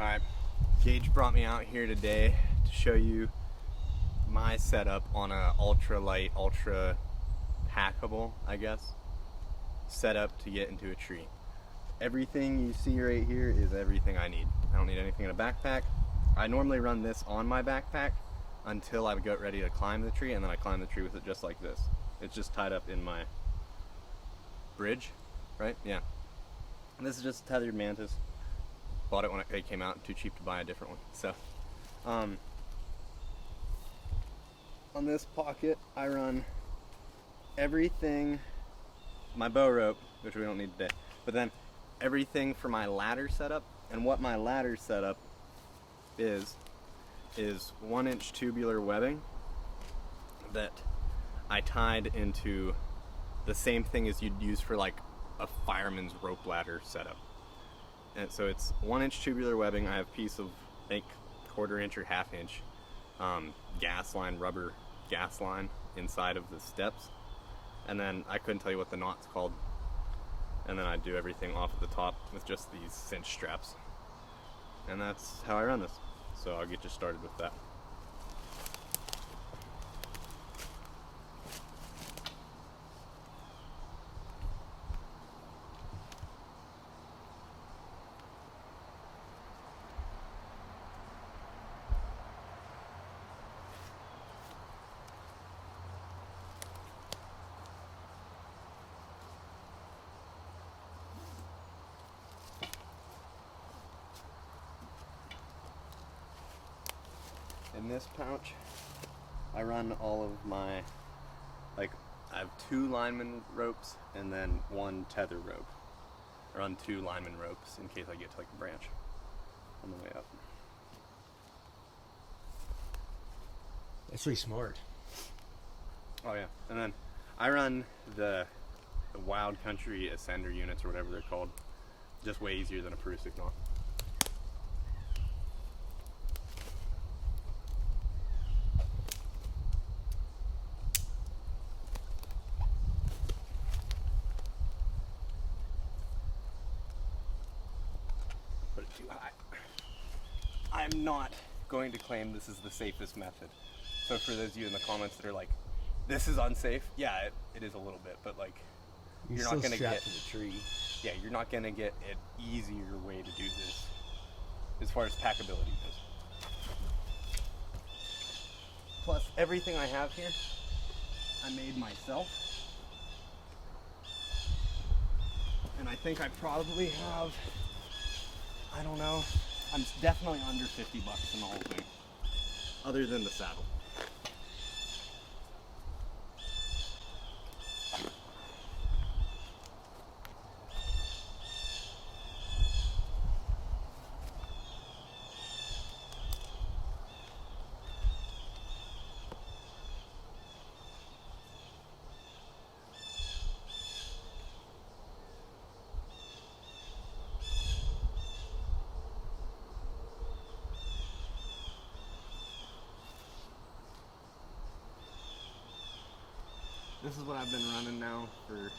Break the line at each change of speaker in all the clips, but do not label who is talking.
Alright, Gage brought me out here today to show you my setup on a ultralight, ultra packable, I guess, setup to get into a tree. Everything you see right here is everything I need. I don't need anything in a backpack. I normally run this on my backpack until I get ready to climb the tree, and then I climb the tree with it just like this. It's just tied up in my bridge, right? Yeah. And this is just a tethered mantis. Bought it when it came out, too cheap to buy a different one. So, on this pocket, I run everything, my bow rope, which we don't need today, but then everything for my ladder setup. And what my ladder setup is 1-inch tubular webbing that I tied into the same thing as you'd use for like a fireman's rope ladder setup. And so it's 1-inch tubular webbing. I have a piece of, I think, 1/4 inch or 1/2 inch gas line, rubber gas line inside of the steps. And then I couldn't tell you what the knot's called. And then I do everything off at the top with just these cinch straps. And that's how I run this. So I'll get you started with that. In this pouch, I run all of my, I have 2 lineman ropes and then 1 tether rope. I run 2 lineman ropes in case I get to like a branch on the way up.
That's really smart.
Oh yeah, and then I run the Wild Country Ascender units or whatever they're called. Just way easier than a Prusik knot. Put it too high. I'm not going to claim this is the safest method. So for those of you in the comments that are like, this is unsafe, yeah, it is a little bit, but like, you're not gonna get
to the tree.
Yeah, you're not gonna get an easier way to do this as far as packability goes. Plus, everything I have here, I made myself. And I think I probably have, I don't know, I'm definitely under 50 bucks in the whole thing, other than the saddle. This is what I've been running now for,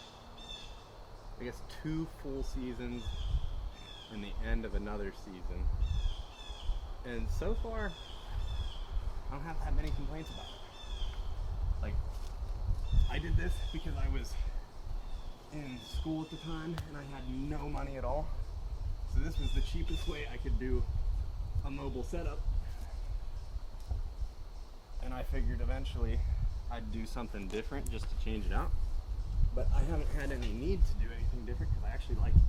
I guess, 2 full seasons and the end of another season. And so far, I don't have that many complaints about it. Like, I did this because I was in school at the time and I had no money at all. So this was the cheapest way I could do a mobile setup. And I figured eventually I'd do something different just to change it out. But I haven't had any need to do anything different because I actually like it.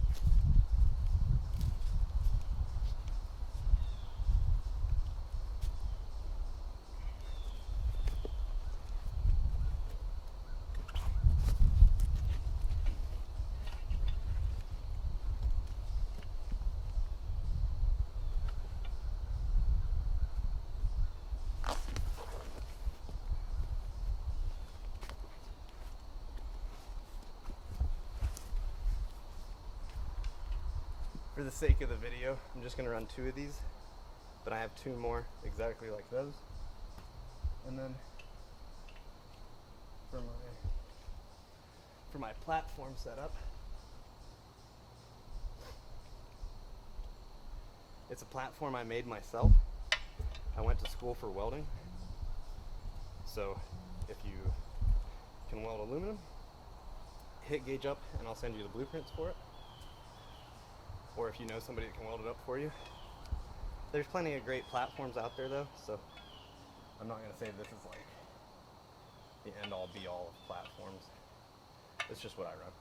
For the sake of the video, I'm just going to run 2 of these, but I have 2 more exactly like those. And then for my platform setup, It's a platform I made myself. I went to school for welding. So if you can weld aluminum, hit Gauge Up and I'll send you the blueprints for it. Or if you know somebody that can weld it up for you. There's plenty of great platforms out there though, so I'm not gonna say this is like the end all be all of platforms. It's just what I run.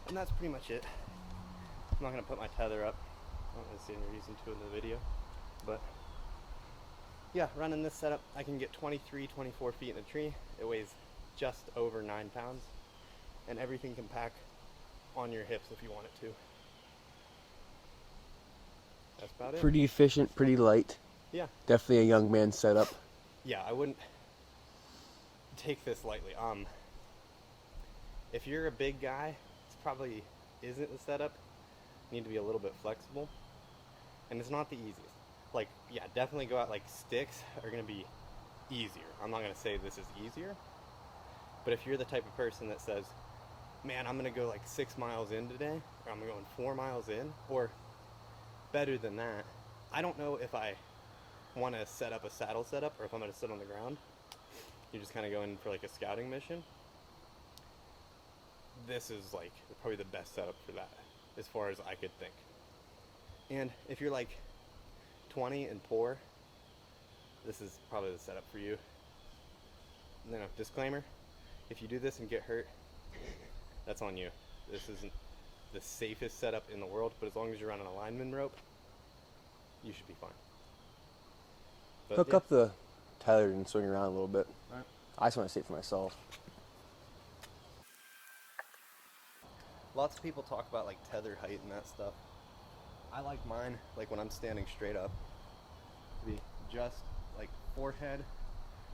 And that's pretty much it. I'm not going to put my tether up. I don't really see any reason to in the video. But yeah, running this setup, I can get 23, 24 feet in a tree. It weighs just over 9 pounds. And everything can pack on your hips if you want it to. That's about it.
Pretty efficient, pretty light.
Yeah.
Definitely a young man setup.
Yeah, I wouldn't take this lightly. If you're a big guy, probably isn't the setup. You need to be a little bit flexible, and it's not the easiest. Like, yeah, definitely go out. Like, sticks are going to be easier. I'm not going to say this is easier, but if you're the type of person that says, man, I'm going to go like 6 miles in today, or I'm going 4 miles in, or better than that, I don't know if I want to set up a saddle setup or if I'm going to sit on the ground. You just kind of go in for like a scouting mission. This is like probably the best setup for that, as far as I could think. And if you're like 20 and poor, this is probably the setup for you. You know, disclaimer, if you do this and get hurt, that's on you. This isn't the safest setup in the world, but as long as you're on an lineman rope, you should be fine. But
Hook
yeah.
up the tether and swing around a little bit.
All right.
I just want to see it for myself.
Lots of people talk about like tether height and that stuff. I like mine, like when I'm standing straight up, to be just like forehead,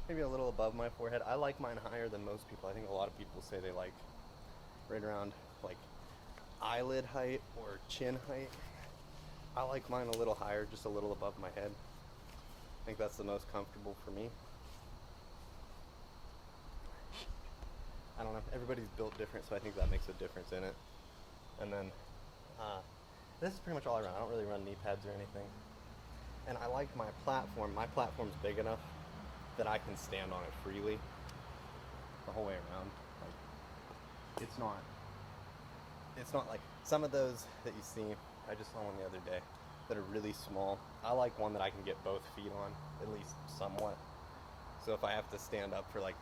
maybe a little above my forehead. I like mine higher than most people. I think a lot of people say they like right around like eyelid height or chin height. I like mine a little higher, just a little above my head. I think that's the most comfortable for me. I don't know, everybody's built different, so I think that makes a difference in it. And then, this is pretty much all I run. I don't really run knee pads or anything. And I like my platform. My platform's big enough that I can stand on it freely the whole way around. Like, it's not like some of those that you see. I just saw one the other day that are really small. I like one that I can get both feet on, at least somewhat. So if I have to stand up for like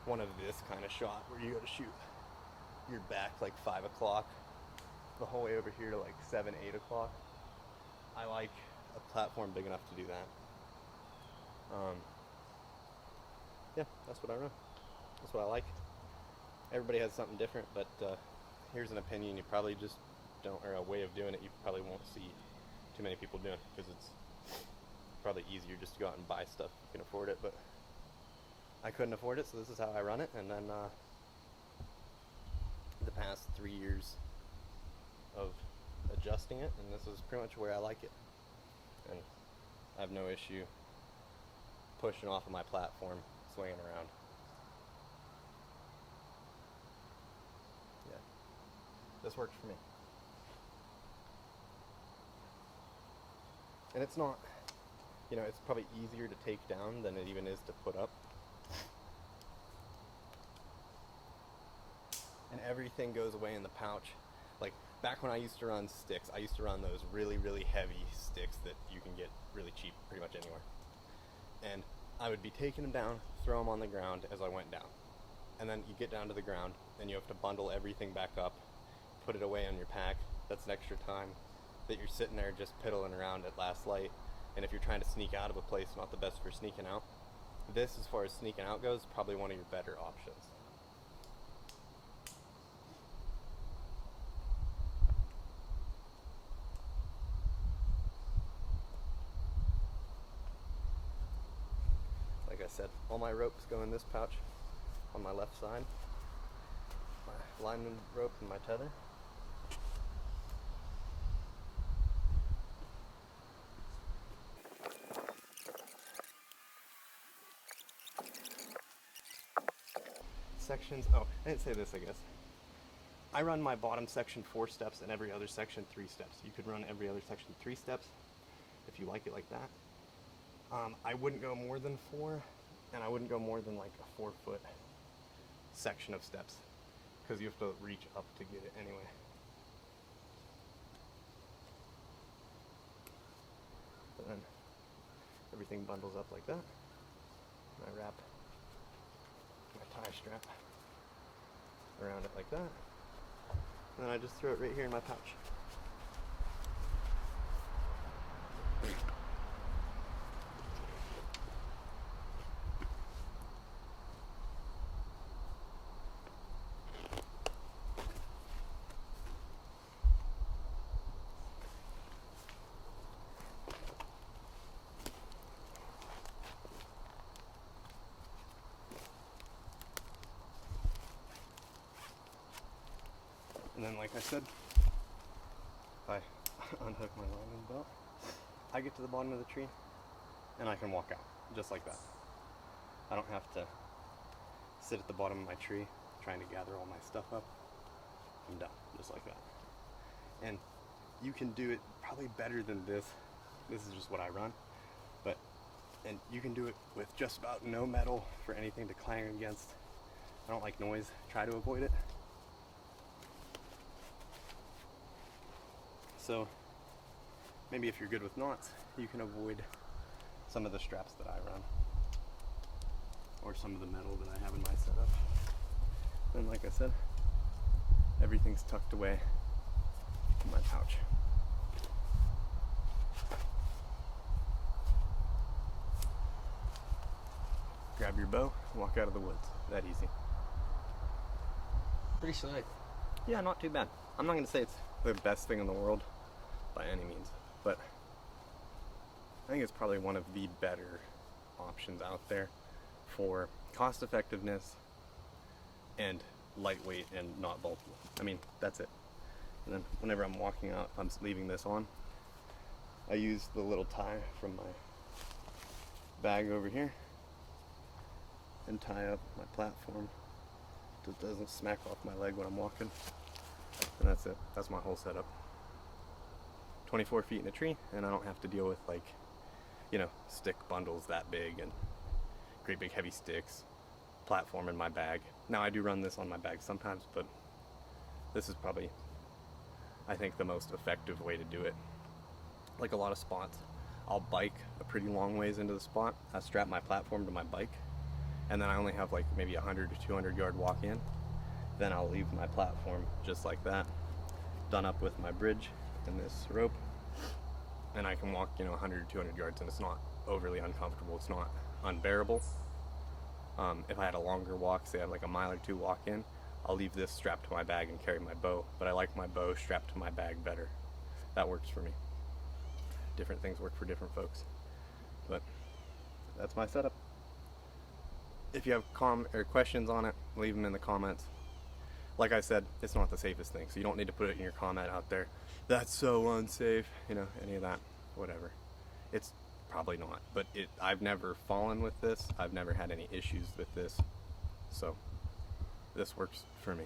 one of this kind of shot where you go to shoot your back like 5 o'clock the whole way over here to like 7, 8 o'clock, I like a platform big enough to do that. Yeah, that's what I run. That's what I like. Everybody has something different, but here's an opinion you probably just don't, or a way of doing it you probably won't see too many people doing, because it's probably easier just to go out and buy stuff if you can afford it, but I couldn't afford it, so this is how I run it. And then the past 3 years of adjusting it, and this is pretty much where I like it. And I have no issue pushing off of my platform, swinging around. Yeah, this works for me. And it's not, you know, it's probably easier to take down than it even is to put up. And everything goes away in the pouch. Like, back when I used to run sticks, I used to run those really, really heavy sticks that you can get really cheap pretty much anywhere. And I would be taking them down, throw them on the ground as I went down. And then you get down to the ground, and you have to bundle everything back up, put it away on your pack. That's an extra time that you're sitting there just piddling around at last light. And if you're trying to sneak out of a place, not the best for sneaking out. This, as far as sneaking out goes, probably one of your better options. said, all my ropes go in this pouch on my left side. My lineman rope and my tether. Sections, oh, I didn't say this, I guess. I run my bottom section 4 steps and every other section 3 steps. You could run every other section 3 steps if you like it like that. I wouldn't go more than 4, and I wouldn't go more than like a 4-foot section of steps, because you have to reach up to get it anyway. But then everything bundles up like that. And I wrap my tie strap around it like that. And then I just throw it right here in my pouch. And then, like I said, if I unhook my lineman belt, I get to the bottom of the tree and I can walk out just like that. I don't have to sit at the bottom of my tree trying to gather all my stuff up. I'm done, just like that. And you can do it probably better than this. This is just what I run, and you can do it with just about no metal for anything to clang against. I don't like noise, try to avoid it. So maybe if you're good with knots, you can avoid some of the straps that I run, or some of the metal that I have in my setup. And like I said, everything's tucked away in my pouch. Grab your bow, walk out of the woods. That easy.
Pretty slick.
Yeah, not too bad. I'm not going to say it's the best thing in the world by any means, but I think it's probably one of the better options out there for cost effectiveness and lightweight and not bulky. I mean, that's it. And then whenever I'm walking out, I'm leaving this on. I use the little tie from my bag over here and tie up my platform so it doesn't smack off my leg when I'm walking. And that's it. That's my whole setup. 24 feet in a tree, and I don't have to deal with, like, you know, stick bundles that big and great big heavy sticks, platform in my bag. Now I do run this on my bag sometimes, but this is probably, I think, the most effective way to do it. Like a lot of spots, I'll bike a pretty long ways into the spot. I strap my platform to my bike, and then I only have like maybe 100 to 200 yard walk in. Then I'll leave my platform just like that, done up with my bridge and this rope, and I can walk, you know, 100 to 200 yards, and it's not overly uncomfortable. It's not unbearable. If I had a longer walk, say I had like a mile or 2 walk in, I'll leave this strapped to my bag and carry my bow, but I like my bow strapped to my bag better. That works for me. Different things work for different folks, but that's my setup. If you have questions on it, leave them in the comments. Like I said, it's not the safest thing, so you don't need to put it in your comment out there, that's so unsafe, you know, any of that, whatever. It's probably not, but I've never fallen with this. I've never had any issues with this, so this works for me.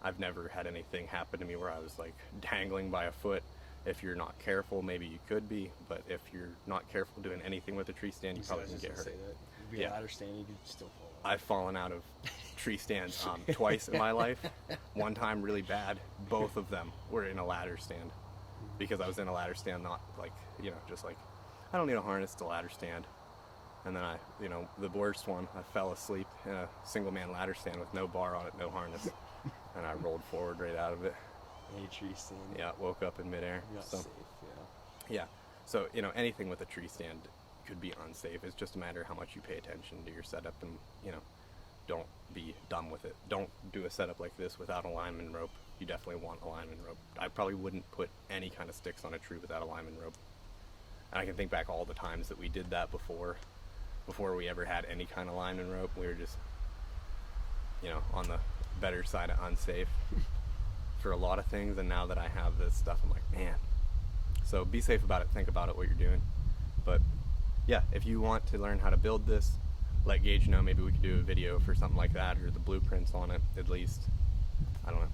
I've never had anything happen to me where I was like dangling by a foot. If you're not careful, maybe you could be, but if you're not careful doing anything with a tree stand, you probably can get hurt.
You'd be a ladder stand, you could still fall.
I've fallen out of tree stands twice in my life. One time really bad. Both of them were in a ladder stand, because I was in a ladder stand, not like, you know, just like, I don't need a harness to ladder stand. And then the worst one, I fell asleep in a single man ladder stand with no bar on it, no harness. And I rolled forward right out of it.
A tree stand.
Yeah, woke up in midair.
You're not
So,
safe, yeah.
yeah. So, you know, anything with a tree stand could be unsafe. It's just a matter of how much you pay attention to your setup, and, you know, don't be dumb with it. Don't do a setup like this without a lineman rope. You definitely want a lineman rope. I probably wouldn't put any kind of sticks on a tree without a lineman rope. And I can think back all the times that we did that before. before we ever had any kind of line and rope. We were just, you know, on the better side of unsafe for a lot of things. And now that I have this stuff, I'm like, man. So be safe about it. Think about it, what you're doing. But yeah, if you want to learn how to build this, let Gage know. Maybe we could do a video for something like that, or the blueprints on it at least. I don't know.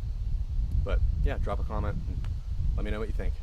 But yeah, drop a comment and let me know what you think.